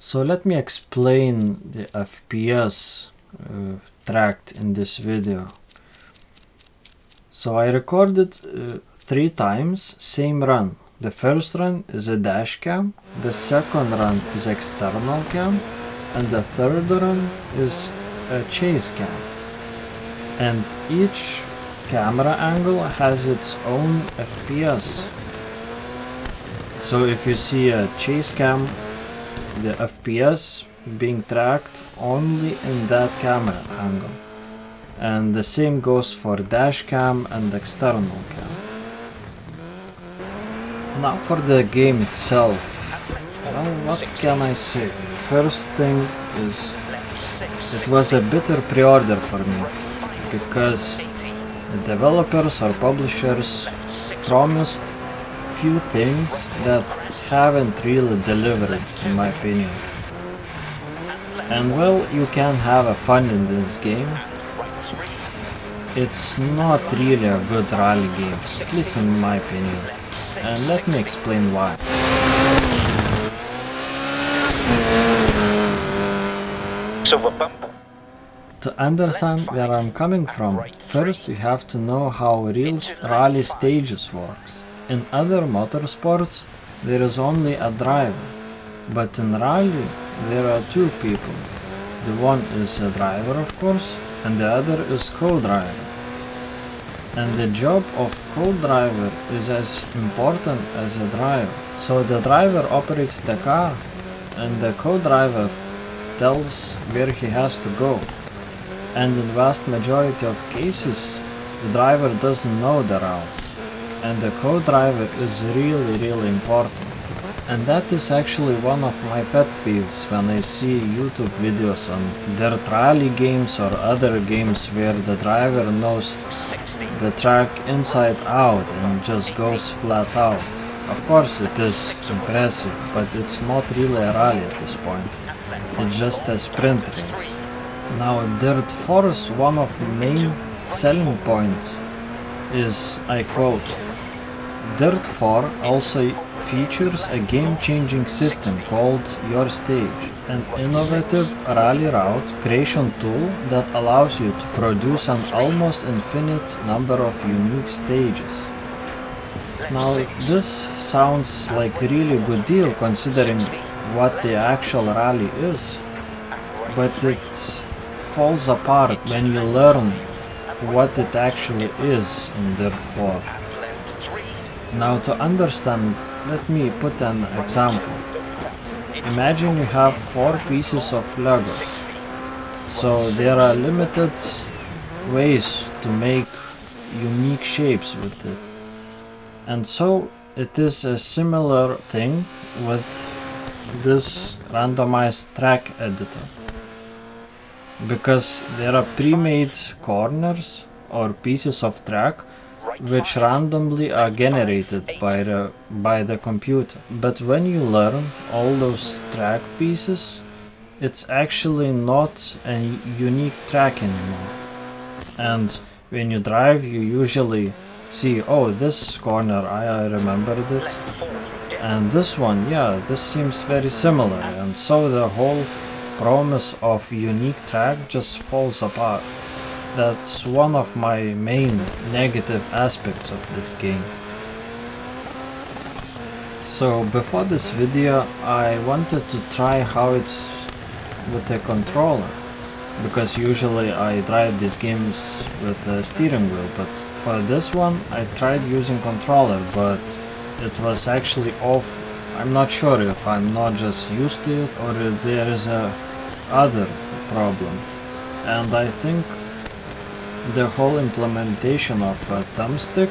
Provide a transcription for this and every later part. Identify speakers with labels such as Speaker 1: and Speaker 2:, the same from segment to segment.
Speaker 1: So let me explain the FPS tracked in this video. So I recorded 3 times, same run. The first run is a dash cam, the second run is external cam, and the third run is a chase cam. And each camera angle has its own FPS. So if you see a chase cam, the FPS being tracked only in that camera angle. And the same goes for dash cam and external cam. Now for the game itself, well, what can I say? First thing is, it was a bitter pre-order for me, because the developers or publishers promised few things that haven't really delivered, in my opinion. And well, you can have fun in this game. It's not really a good rally game, at least in my opinion. And let me explain why. To understand where I'm coming from, first you have to know how real rally stages works. In other motorsports, there is only a driver, but in rally there are 2 people. The one is a driver, of course, and the other is co-driver. And the job of co-driver is as important as a driver. So the driver operates the car, and the co-driver tells where he has to go. And in vast majority of cases, the driver doesn't know the route. And the co-driver is really important. And that is actually one of my pet peeves when I see YouTube videos on dirt rally games or other games where the driver knows the track inside out and just goes flat out. Of course it is impressive, but it's not really a rally at this point. It's just a sprint race. Now Dirt 4's one of the main selling points is, I quote, Dirt 4 also features a game-changing system called Your Stage, an innovative rally route creation tool that allows you to produce an almost infinite number of unique stages. Now this sounds like a really good deal considering what the actual rally is, but it falls apart when you learn what it actually is in Dirt 4. Now to understand, let me put an example. Imagine you have 4 pieces of Legos. So there are limited ways to make unique shapes with it. And so it is a similar thing with this randomized track editor. Because there are pre-made corners or pieces of track which randomly are generated by the computer. But when you learn all those track pieces, it's actually not a unique track anymore. And when you drive, you usually see, oh, this corner, I remembered it. And this one, yeah, this seems very similar. And so the whole promise of unique track just falls apart. That's one of my main negative aspects of this game. So before this video I wanted to try how it's with a controller, because usually I drive these games with a steering wheel, but for this one I tried using controller, but it was actually off. I'm not sure if I'm not just used to it or if there is a other problem. And I think the whole implementation of a thumbstick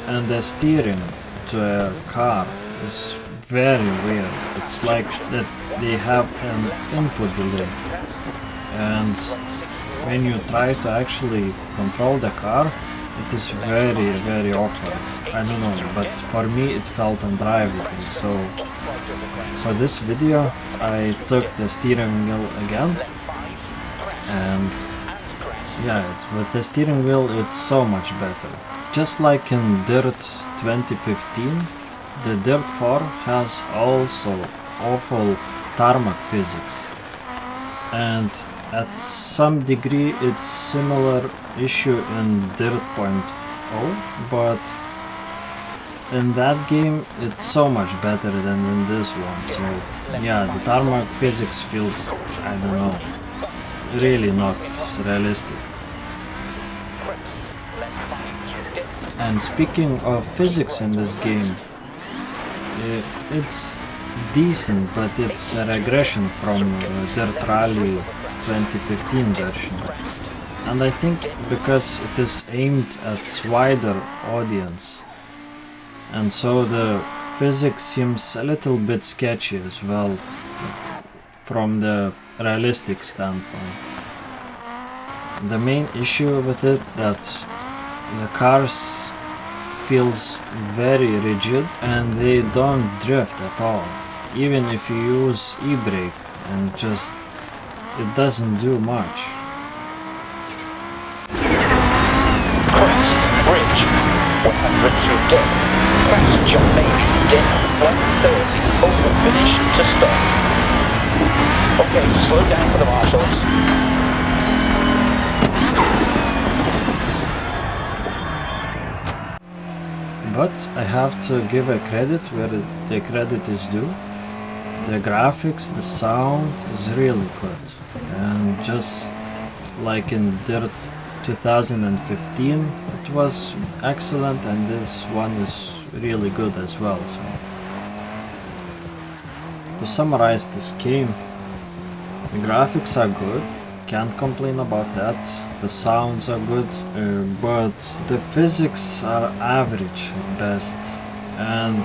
Speaker 1: and the steering to a car is very weird. It's like that they have an input delay, and when you try to actually control the car, it is very awkward. I don't know, but for me it felt undrivable. So for this video I took the steering wheel again, and yeah, with the steering wheel it's so much better. Just like in Dirt 2015, the Dirt 4 has also awful tarmac physics, and at some degree it's similar issue in Dirt.0, but in that game it's so much better than in this one. So yeah, the tarmac physics feels, I don't know, really not realistic. And speaking of physics in this game, it's decent, but it's a regression from Dirt Rally 2015 version. And I think because it is aimed at wider audience, and so the physics seems a little bit sketchy as well from the realistic standpoint. The main issue with it that the cars feels very rigid and they don't drift at all. Even if you use e-brake, and just it doesn't do much.
Speaker 2: Crest, bridge, 100 through dip. Crest, jump main, dip, 130, over finish to stop. Okay, slow down for the marshals.
Speaker 1: But I have to give a credit where the credit is due. The graphics, the sound is really good, and just like in Dirt 2015 it was excellent, and this one is really good as well. So to summarize this game, the graphics are good, can't complain about that. The sounds are good, but the physics are average at best, and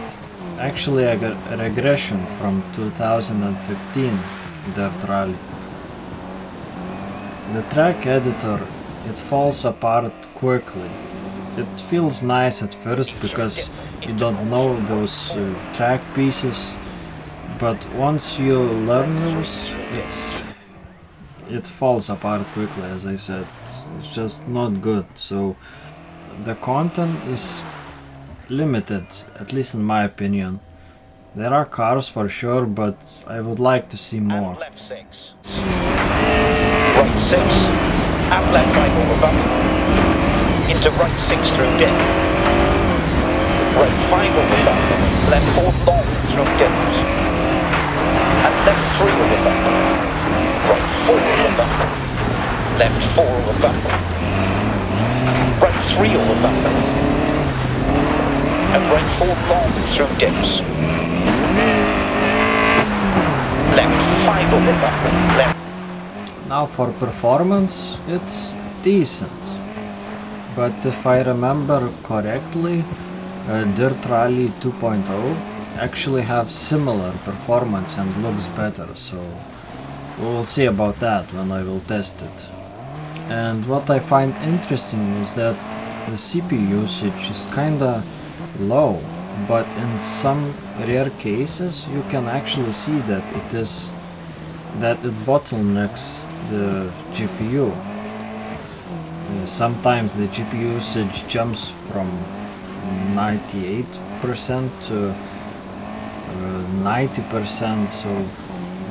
Speaker 1: actually a regression from 2015 Dirt Rally. The track editor, it falls apart quickly. It feels nice at first because you don't know those track pieces, but once you learn those, it falls apart quickly, as I said. It's just not good. So the content is limited, at least in my opinion. There are cars for sure, but I would like to see more.
Speaker 2: And left 6. Right 6. Out left 5 over bump. Into right 6 through dip. Right 5 over bump. Left 4 long through dips. And left 3 over bump. Right 4 over bump. Left 4 over bump. Right 3 over bump. And right 4 long through dips. Left 5 over bump. Left.
Speaker 1: Now for performance, it's decent. But if I remember correctly, Dirt Rally 2.0 actually have similar performance and looks better, so we'll see about that when I will test it. And what I find interesting is that the CPU usage is kinda low, but in some rare cases you can actually see that it bottlenecks the GPU. Sometimes the GPU usage jumps from 98% to 90%, so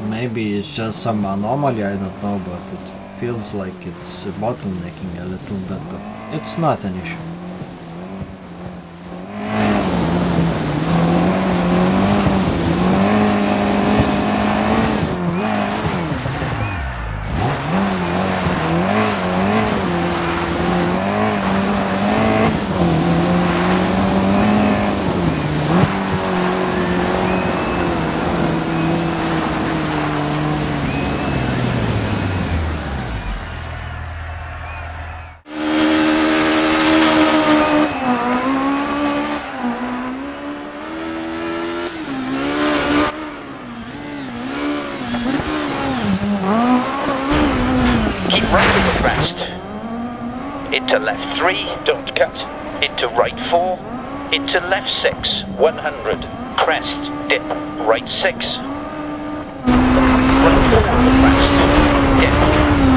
Speaker 1: maybe it's just some anomaly, I don't know, but it feels like it's bottlenecking a little bit, but it's not an issue.
Speaker 2: Into left 3, don't cut. Into right 4. Into left 6, 100. Crest, dip, right 6. Right 4 on the crest. Dip.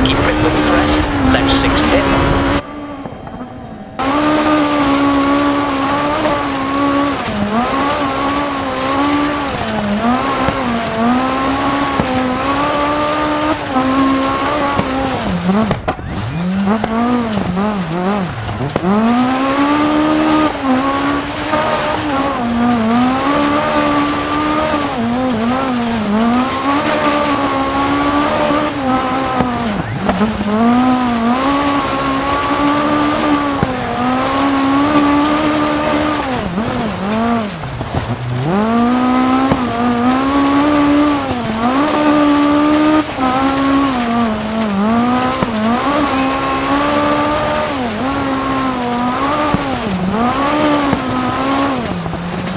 Speaker 2: Keep it with the crest. Left 6, dip.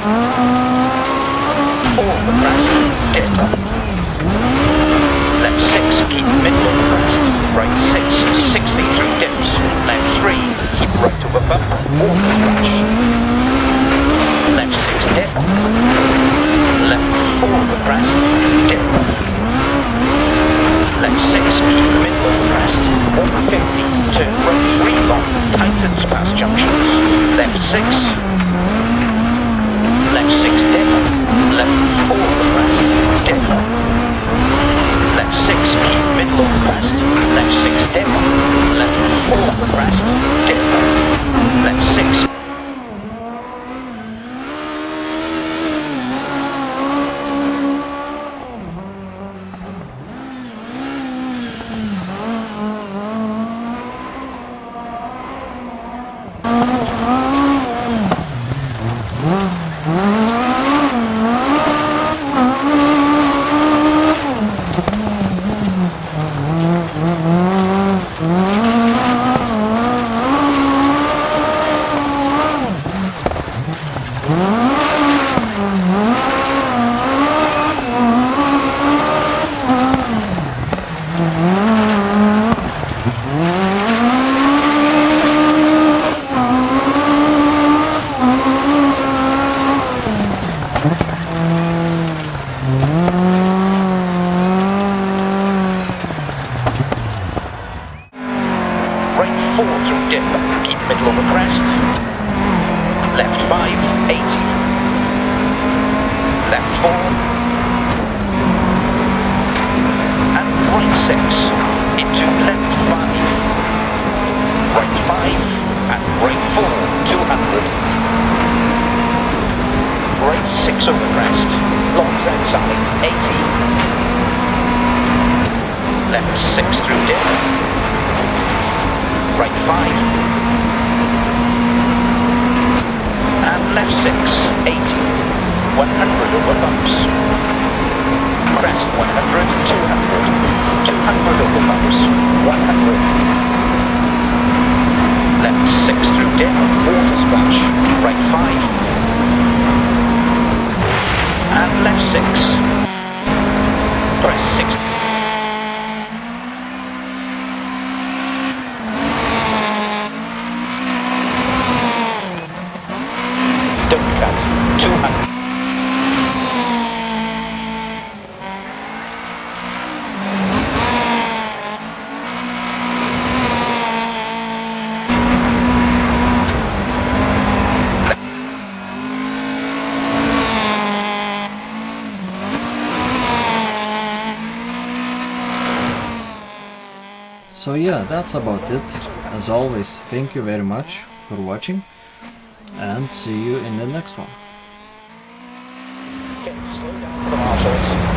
Speaker 2: 4 abreast, dip. Left 6, keep middle abreast. Right 6, 60 through dips. Left 3, keep right over bump, autoclutch. Left 6, dip. Left 4 abreast, dip. Left 6, keep middle abreast. 150, turn right 3 long, tightens past junctions. Left 6. Left 6 dip, left 4 abreast, dip. Left 6, keep middle abreast, left 6 dip, left 4 abreast, dip. Left 6. Left 5, 80. Left 4. And right 6 into left 5. Right 5 and right 4, 200. Right 6 over crest. Long outside, 80. Left 6 through dip. Right 5. And left 6, 80, 100 over bumps. Crest 100, 200, 200 over bumps, 100. Left 6 through dip, water splash, right 5. And left 6. Crest 60. Don't cut, 200.
Speaker 1: So yeah, that's about it. As always, thank you very much for watching, and see you in the next one.
Speaker 2: Okay, slow down for marshals.